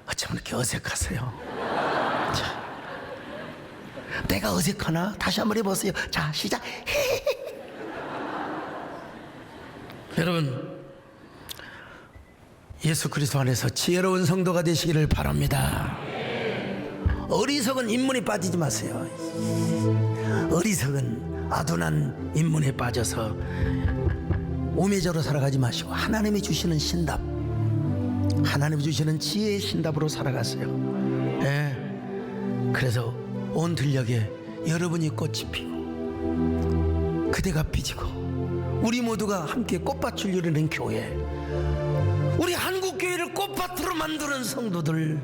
Speaker 3: 어쩜 이렇게 어색하세요? 자, 내가 어색하나? 다시 한번 해보세요. 자, 시작. 여러분, 예수 그리스도 안에서 지혜로운 성도가 되시기를 바랍니다. 어리석은 인문에 빠지지 마세요. 어리석은 아둔한 인문에 빠져서 오매자로 살아가지 마시고 하나님이 주시는 신답, 하나님이 주시는 지혜의 신답으로 살아가세요. 예. 그래서 온 들녘에 여러분이 꽃이 피고 그대가 삐지고 우리 모두가 함께 꽃밭을 누리는 교회, 우리 한국교회를 꽃밭으로 만드는 성도들,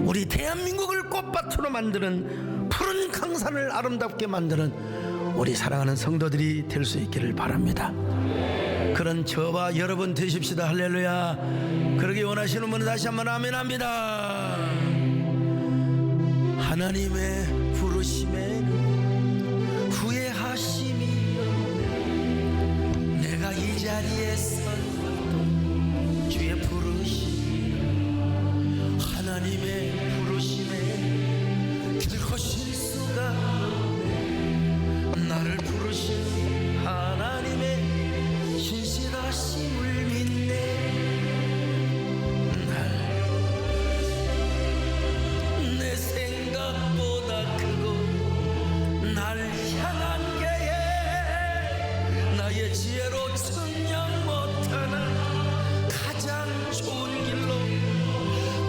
Speaker 3: 우리 대한민국을 꽃밭으로 만드는 푸른 강산을 아름답게 만드는 우리 사랑하는 성도들이 될 수 있기를 바랍니다. 그런 저와 여러분 되십시다. 할렐루야. 그러기 원하시는 분은 다시 한번 아멘 합니다. 하나님의 부르심에는 후회하심이 내가 이 자리에 서도 주의 부르심, 하나님의 부르심에 결코 실수가 없네. 나를 부르신 하나님의 신실하심을 믿네. 내 생각보다 크고 날 향한 게에 나의 지혜로 측량 못하는 가장 좋은 길로,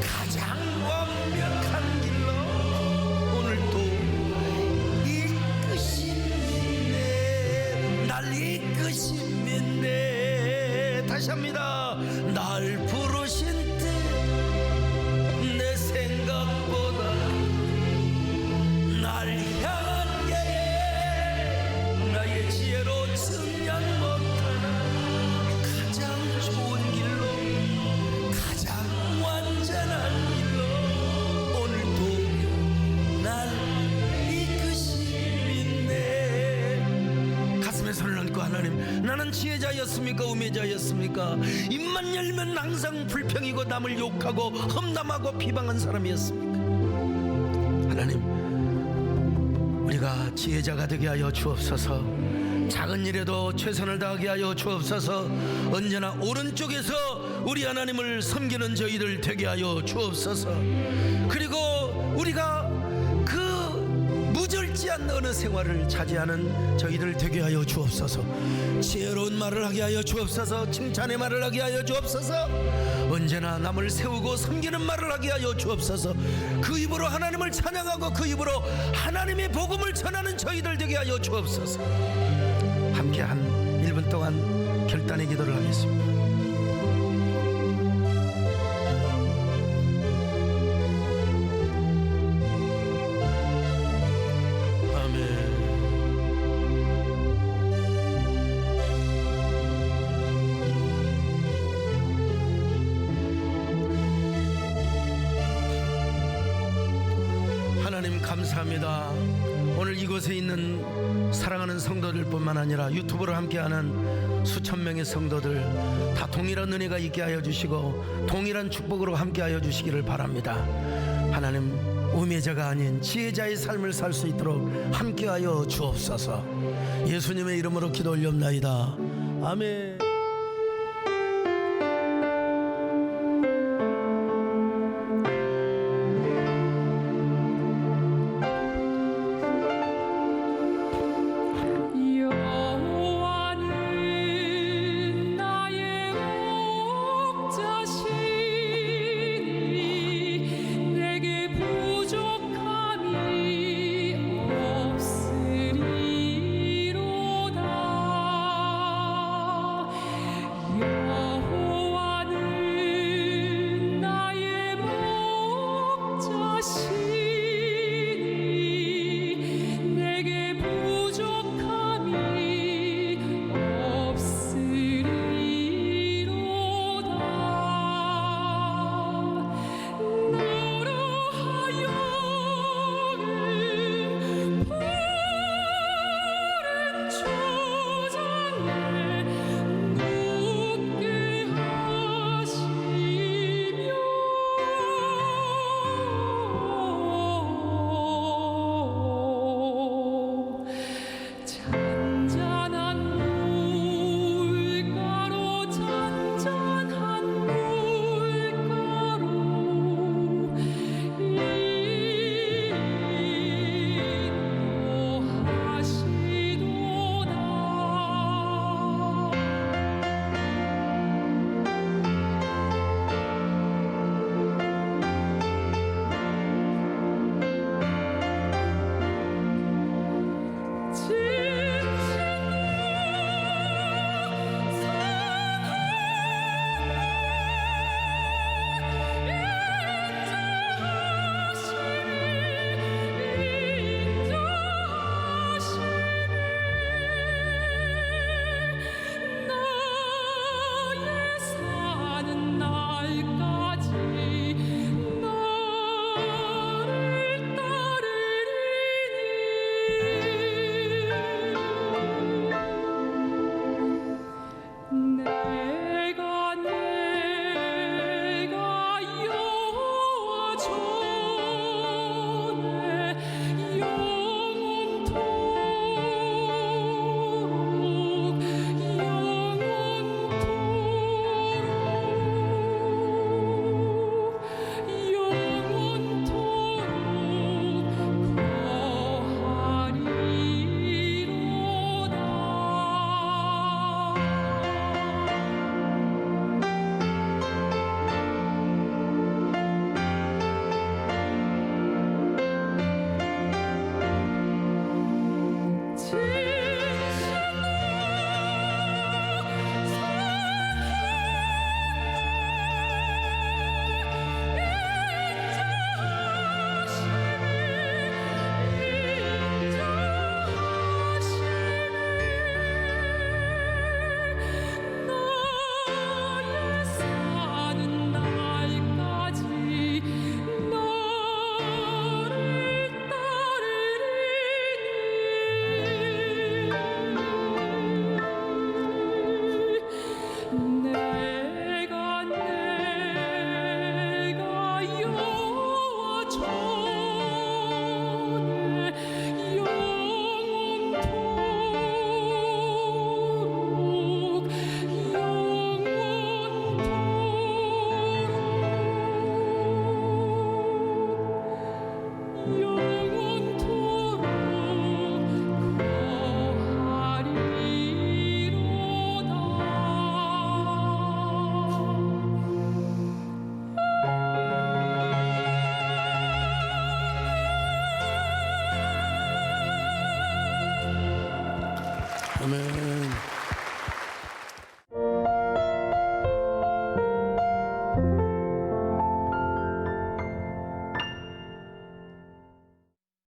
Speaker 3: 가장 완벽한 길로 오늘도 이끄십니다. 날 이끄십니다. 다시 합니다. 날 부르신 뜻 내 생각보다 날 향한 게에 나의 지혜로 측량 못하는 가장 좋은 길로, 가장 완전한 길로 오늘도 날 이끄시네. 가슴에 손을 얹고 하나님, 나는 지혜자였습니까? 우매자였습니까? 입만 열면 항상 불평이고 남을 욕하고 험담하고 비방한 사람이었습니까? 하나님, 우리가 지혜자가 되게 하여 주옵소서. 작은 일에도 최선을 다하게 하여 주옵소서. 언제나 오른쪽에서 우리 하나님을 섬기는 저희들 되게 하여 주옵소서. 그리고 우리가 그 무절제한 어느 생활을 차지하는 저희들 되게 하여 주옵소서. 지혜로운 말을 하게 하여 주옵소서. 칭찬의 말을 하게 하여 주옵소서. 언제나 남을 세우고 섬기는 말을 하게 하여 주옵소서. 그 입으로 하나님을 찬양하고 그 입으로 하나님의 복음을 전하는 저희들 되게 하여 주옵소서. 함께 한 1분 동안 결단의 기도를 하겠습니다. 하나님 감사합니다. 오늘 이곳에 있는 사랑하는 성도들뿐만 아니라 유튜브로 함께하는 수천 명의 성도들 다 동일한 은혜가 있게 하여 주시고 동일한 축복으로 함께하여 주시기를 바랍니다. 하나님, 우매자가 아닌 지혜자의 삶을 살 수 있도록 함께하여 주옵소서. 예수님의 이름으로 기도 올렸나이다. 아멘.